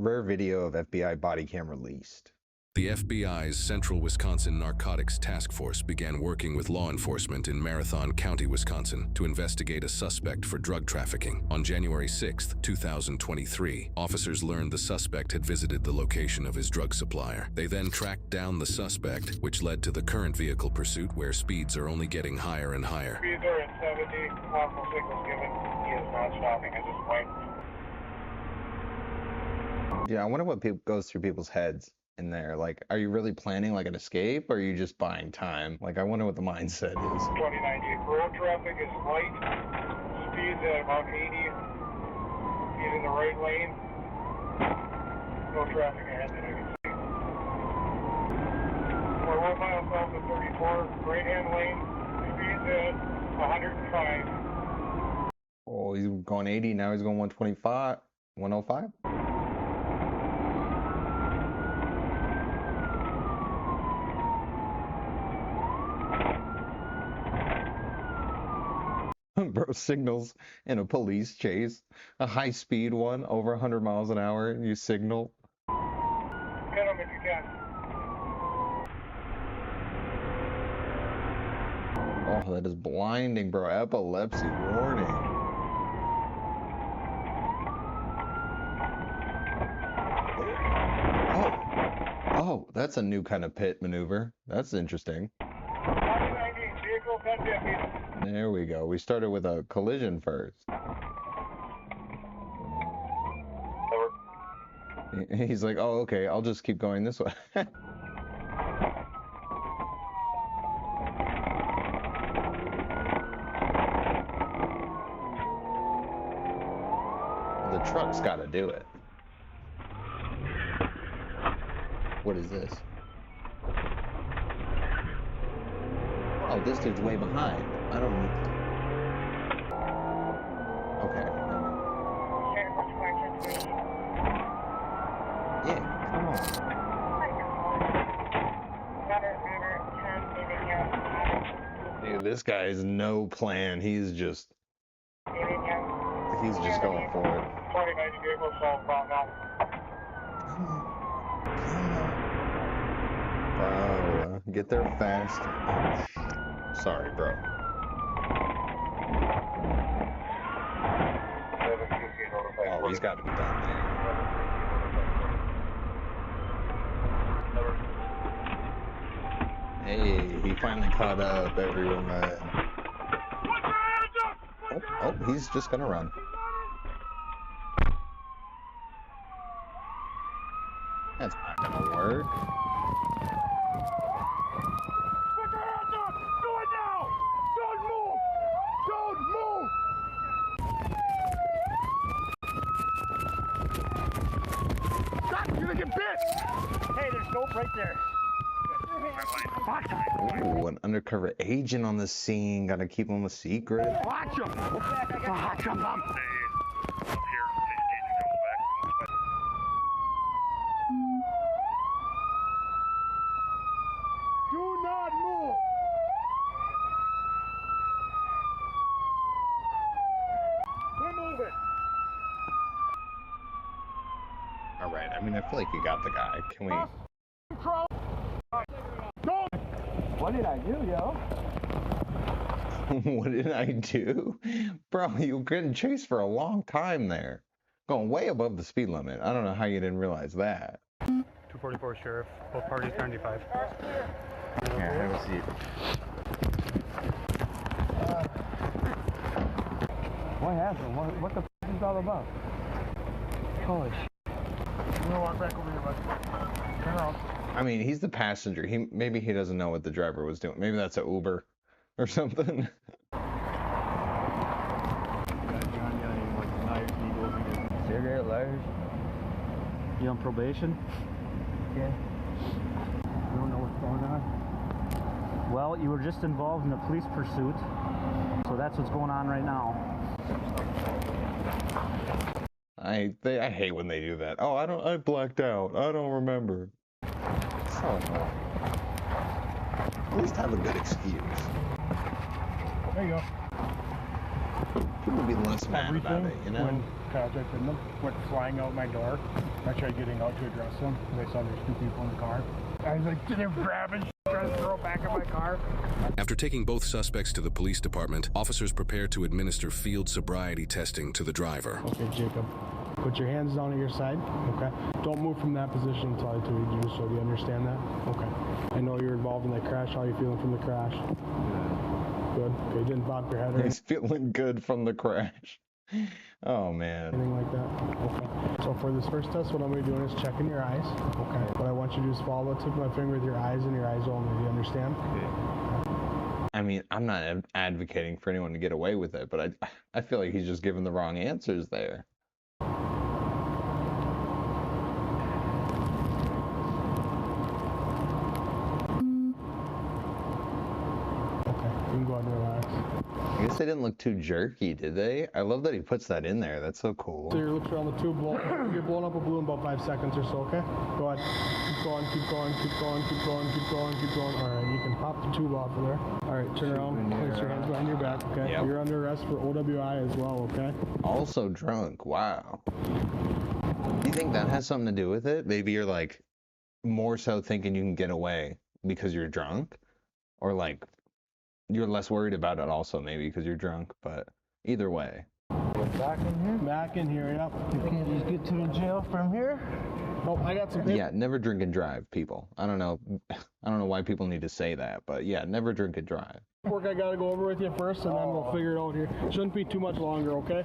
Rare video of FBI body cam released. The FBI's Central Wisconsin Narcotics Task Force began working with law enforcement in Marathon County, Wisconsin, to investigate a suspect for drug trafficking. On January 6, 2023, officers learned the suspect had visited the location of his drug supplier. They then tracked down the suspect, which led to the current vehicle pursuit where speeds are only getting higher and higher. Speeds are at 70, possible signals given. He is not stopping at this point. Yeah, I wonder what goes through people's heads in there. Like, are you really planning like an escape, or are you just buying time? Like, I wonder what the mindset is. 2090. Road traffic is light. Speeds at about 80. He's in the right lane. No traffic ahead that I can see. We're 1 mile south of 34. Right hand lane. Speeds at 105. Oh, he's going 80. Now he's going 125. 105. Bro signals in a police chase, a high-speed one, over 100 miles an hour, and you signal. Get him if you can. Oh, that is blinding, bro. Epilepsy warning. Oh, that's a new kind of pit maneuver. That's interesting. 2090. Vehicle 1050. There we go. We started with a collision first. He's like, oh, okay, I'll just keep going this way. The truck's got to do it. What is this? Oh, this dude's way behind. I don't need... Okay. Yeah, come on. Dude, this guy has no plan. He's just going for it. 2090 vehicle southbound now. Bro, get there fast. Sorry, bro. Oh, he's got to be done there. Hey, he finally caught up, everyone. Oh, he's just gonna run. That's not gonna work. Put your hands up! Do it now! Don't move! Don't move! Stop! You're gonna get bit! Hey, there's dope right there. Ooh, an undercover agent on the scene. Gotta keep him a secret. Watch him! Watch him! Do not move! We're moving! Alright, I mean, I feel like you got the guy. Can we... What did I do, yo? What did I do? Bro, you couldn't chase for a long time there. Going way above the speed limit. I don't know how you didn't realize that. 244 Sheriff, both parties 95. Yeah, have a seat. What happened? What the f is this all about? Holy shit. I'm gonna walk back over here, bud. Turn around. I mean, he's the passenger. Maybe he doesn't know what the driver was doing. Maybe that's an Uber or something. Cigarette lighters. You on probation? Yeah. You don't know what's going on? Well, you were just involved in a police pursuit, so that's what's going on right now. I hate when they do that. Oh, I blacked out. I don't remember. So annoying. At least have a good excuse. There you go. People would be less mad about it, you know? object in them, went flying out my door. I tried getting out to address them. They saw there's two people in the car. I was like, they're grabbing shit, trying to throw it back in my car. After taking both suspects to the police department, officers prepared to administer field sobriety testing to the driver. Okay, Jacob. Put your hands down at your side, okay? Don't move from that position until I tell you to do so. Do you understand that? Okay. I know you're involved in that crash. How are you feeling from the crash? Good. Okay, you didn't bump your head or He's feeling good from the crash. Oh, man. anything like that? Okay. So for this first test, what I'm going to be doing is checking your eyes. Okay. What I want you to do is follow the tip of my finger with your eyes and your eyes only. Do you understand? I mean, I'm not advocating for anyone to get away with it, but I feel like he's just giving the wrong answers there. You can go ahead and relax. I guess they didn't look too jerky, did they? I love that he puts that in there. That's so cool. So your lips are on the tube. You're blowing up a balloon about 5 seconds or so, okay? Go ahead. Keep going, keep going, keep going, keep going, keep going, keep going. All right, you can pop the tube off of there. All right, turn around. Place your hands behind your back, okay? Yep. You're under arrest for OWI as well, okay? Also drunk. Wow. Do you think that has something to do with it? Maybe you're like more so thinking you can get away because you're drunk? Or like you're less worried about it also maybe because you're drunk, but either way. Back in here? Back in here, yep. You can just get to the jail from here? Oh, I got some paper. Yeah, never drink and drive, people. I don't know why people need to say that, but yeah, never drink and drive. Work I gotta go over with you first, and then we'll figure it out here. Shouldn't be too much longer, okay?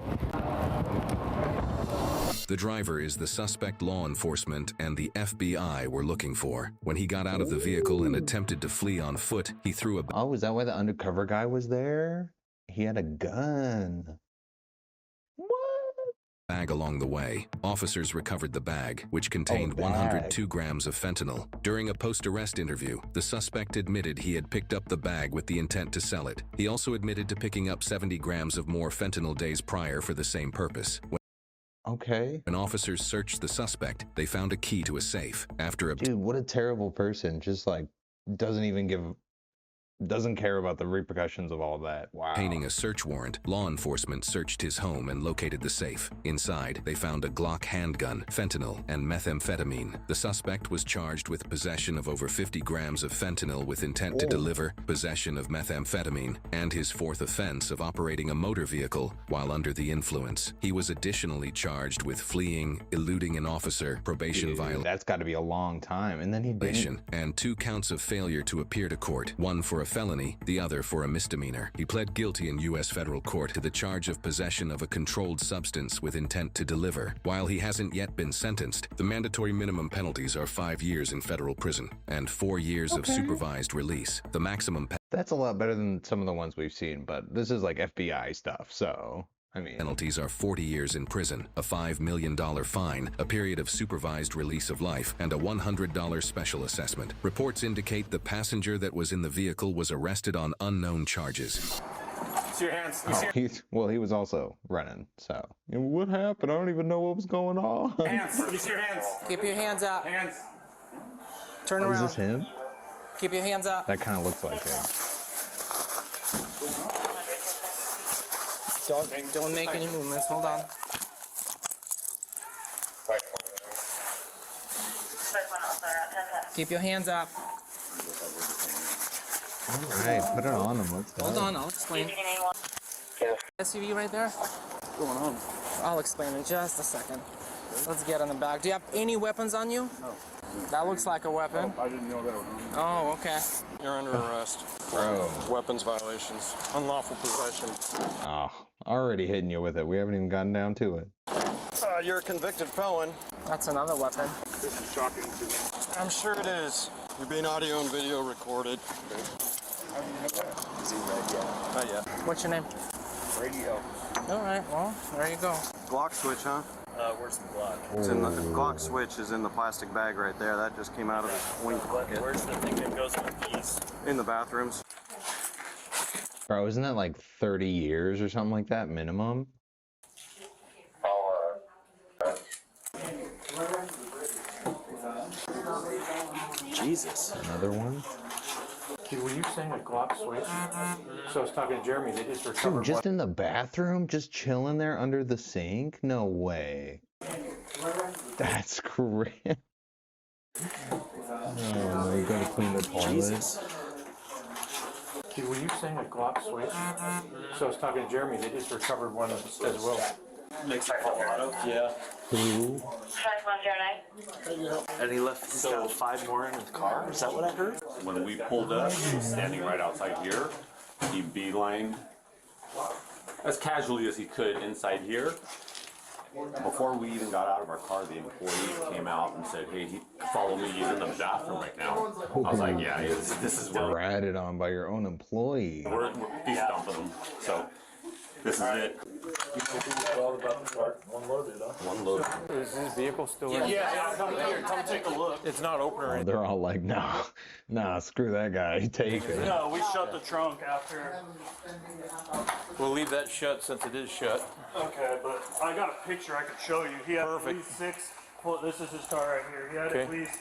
The driver is the suspect law enforcement and the FBI were looking for. When he got out of the vehicle and attempted to flee on foot, he threw a Oh, is that why the undercover guy was there? He had a gun. bag along the way. Officers recovered the bag, which contained bag. 102 grams of fentanyl. During a post-arrest interview, the suspect admitted he had picked up the bag with the intent to sell it. He also admitted to picking up 70 grams of more fentanyl days prior for the same purpose. Okay. When officers searched the suspect, they found a key to a safe. After Dude, what a terrible person. Just like doesn't care about the repercussions of all that. Wow. obtaining a search warrant, law enforcement searched his home and located the safe. Inside, they found a Glock handgun, fentanyl, and methamphetamine. The suspect was charged with possession of over 50 grams of fentanyl with intent to deliver, possession of methamphetamine, and his fourth offense of operating a motor vehicle while under the influence. He was additionally charged with fleeing, eluding an officer, probation violation, That's got to be a long time. And then he didn't. and 2 counts of failure to appear to court, one for a felony, the other for a misdemeanor. He pled guilty in U.S. federal court to the charge of possession of a controlled substance with intent to deliver. While he hasn't yet been sentenced, the mandatory minimum penalties are 5 years in federal prison and 4 years of supervised release. The maximum That's a lot better than some of the ones we've seen, but this is like FBI stuff, so I mean, penalties are 40 years in prison, a $5 million fine, a period of supervised release of life, and a $100 special assessment. Reports indicate the passenger that was in the vehicle was arrested on unknown charges. See your hands. he was also running, so. What happened? I don't even know what was going on. Hands. You see your hands. Keep your hands up. Hands. Turn Is around. this him? Keep your hands up. That kind of looks like him. Don't make any movements. Hold on. Keep your hands up. All right, put it on him. Let's go. Hold on, I'll explain. SUV right there? What's going on? I'll explain in just a second. Let's get in the back. Do you have any weapons on you? No. That looks like a weapon. I didn't know that was on. Oh, okay. You're under arrest. Bro. Weapons violations. Unlawful possession. Oh, already hitting you with it. We haven't even gotten down to it. You're a convicted felon. That's another weapon. This is shocking to me. I'm sure it is. You're being audio and video recorded. Is he red yet? Not yet. What's your name? Radio. All right, well, there you go. Glock switch, huh? Where's the Glock? It's in the Glock switch is in the plastic bag right there. That just came out of his wing pocket. Where's the thing that goes with these? In the bathrooms. Bro, isn't that like 30 years or something like that minimum? Jesus. Another one? Dude, were you saying a Glock switch? So I was talking to Jeremy, they just recovered Dude, just in the bathroom, just chilling there under the sink? No way. That's crazy. Oh, you gotta clean the toilet. Dude, were you saying a Glock switch? So I was talking to Jeremy, they just recovered one as well. Makes a lot of, yeah. Ooh. And he left, he's got 5 more in his car, is that what I heard? When we pulled up, he was standing right outside here. He beelined as casually as he could inside here. Before we even got out of our car, the employee came out and said, hey, follow me, he's in the bathroom right now. I was like, yeah, this is where ratted on by your own employee. he's dumping them. So this is it. You know who all about the car? Unloaded, huh? Unloaded. Is his vehicle still in? Yeah, come here, come take a look. It's not open or anything. They're all like, nah, screw that guy. Take it. No, we shut the trunk after. We'll leave that shut since it is shut. Okay, but I got a picture I could show you. He had at least 6. Well, this is his car right here. He had at least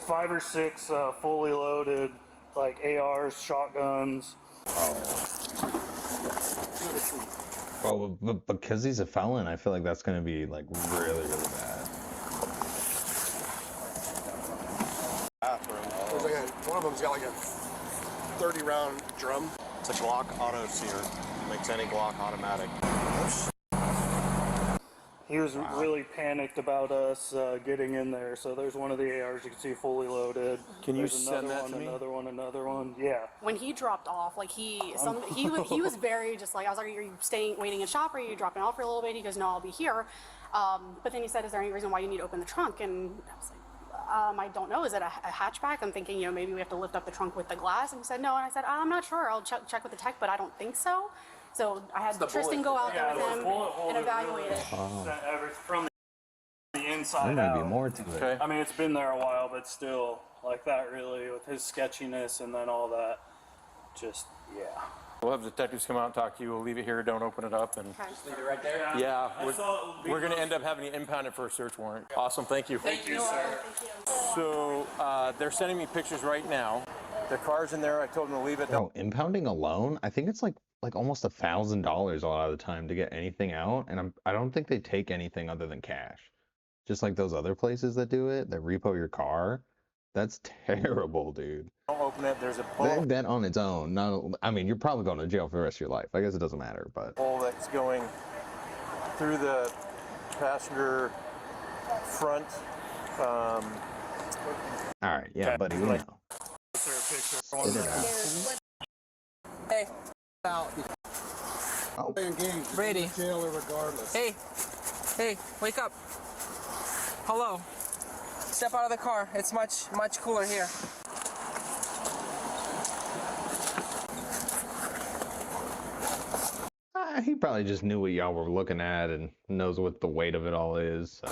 5 or 6 fully loaded, like ARs, shotguns. Oh, but because he's a felon, I feel like that's gonna be like really, really bad. There's like one of them's got like a 30-round drum. It's a Glock auto sear. Makes any Glock automatic. He was really panicked about us getting in there. So there's one of the ARs you can see fully loaded. Can you there's send that to me? Another one. Yeah. When he dropped off, like he was very just like, I was like, are you waiting in shop, or are you dropping off for a little bit? He goes, no, I'll be here. But then he said, is there any reason why you need to open the trunk? And I was like, I don't know. Is it a hatchback? I'm thinking, maybe we have to lift up the trunk with the glass. And he said, no. And I said, I'm not sure. I'll check with the tech, but I don't think so. So I had Tristan go out there with him and evaluate it. From the inside There might out. be more to it. Okay. I mean, it's been there a while, but still, like that really, with his sketchiness and then all that, just, yeah. We'll have detectives come out and talk to you. We'll leave it here. Don't open it up. And Just leave it right there? yeah, we're going to end up having to impound it for a search warrant. Awesome. Thank you. Thank you, sir. So they're sending me pictures right now. The car's in there. I told them to leave it. Bro, impounding alone, I think it's like almost $1,000 a lot of the time to get anything out, and I don't think they take anything other than cash. Just like those other places that do it, that repo your car. That's terrible, dude. Don't open it. There's a bullet. That on its own. I mean, you're probably going to jail for the rest of your life. I guess it doesn't matter, but. Hole that's going through the passenger front. All right, yeah, buddy, we know. Hey, out. Oh. Brady. Hey, wake up. Hello. Step out of the car. It's much cooler here. He probably just knew what y'all were looking at and knows what the weight of it all is. So.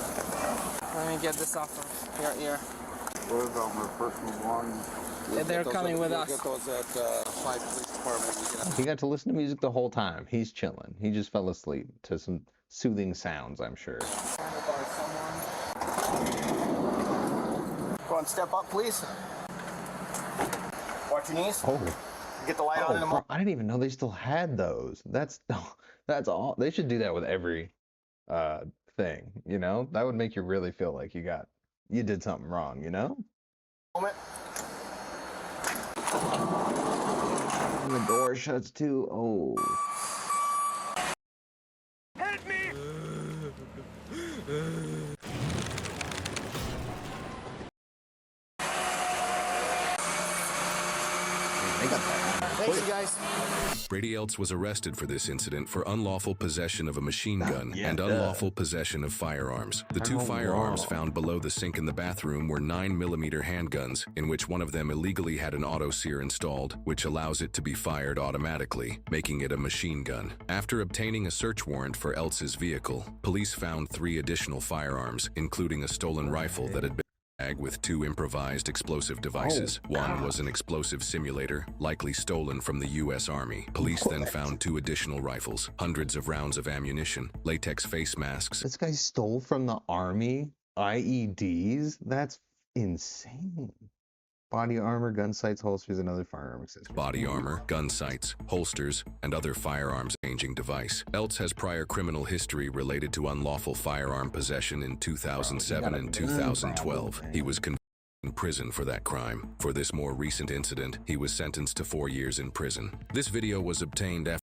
Let me get this off of your ear. What about my personal belongings? Yeah, they're coming with us. Get those at Fife Police Department. He got to listen to music the whole time. He's chilling. He just fell asleep to some soothing sounds, I'm sure. Go on, step up, please. Watch your knees. Oh. Get the light on in the bro, I didn't even know they still had those. That's all. They should do that with every thing, That would make you really feel like you did something wrong, moment. And the door shuts too. Oh. Hit me! Thanks, you guys. Brady Eltz was arrested for this incident for unlawful possession of a machine gun and unlawful possession of firearms. The two firearms found below the sink in the bathroom were 9mm handguns, in which one of them illegally had an auto sear installed, which allows it to be fired automatically, making it a machine gun. After obtaining a search warrant for Eltz's vehicle, police found 3 additional firearms, including a stolen rifle that had been with 2 improvised explosive devices. One was an explosive simulator, likely stolen from the U.S. Army. Police then found 2 additional rifles, hundreds of rounds of ammunition, latex face masks. This guy stole from the Army IEDs? That's insane. Body armor, gun sights, holsters, and other firearm accessories. Body armor, gun sights, holsters, and other firearms ranging device. Eltz has prior criminal history related to unlawful firearm possession in 2007 and 2012. He was convicted in prison for that crime. For this more recent incident, he was sentenced to 4 years in prison. This video was obtained after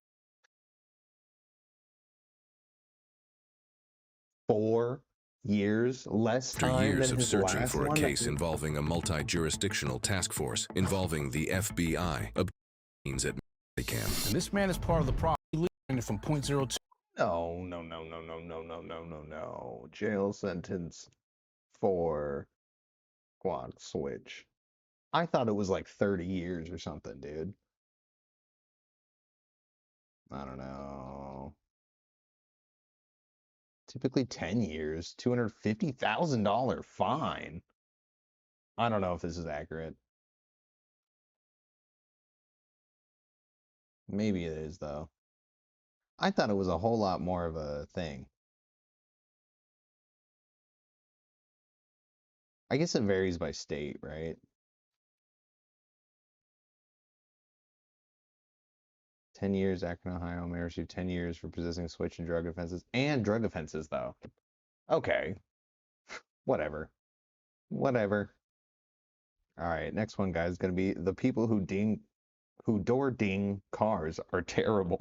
4 years, less time years than of his searching last for a one? case involving a multi-jurisdictional task force involving the FBI, obtains at bodycam. And this man is part of the problem. He learned from .02. No. Jail sentence for quad switch. I thought it was like 30 years or something, dude. I don't know. Typically 10 years, $250,000 fine. I don't know if this is accurate. Maybe it is, though. I thought it was a whole lot more of a thing. I guess it varies by state, right? 10 years, Akron, Ohio, may receive 10 years for possessing a switch and drug offenses. And drug offenses, though. Okay. Whatever. Whatever. All right, next one, guys, is going to be the people who door ding cars are terrible.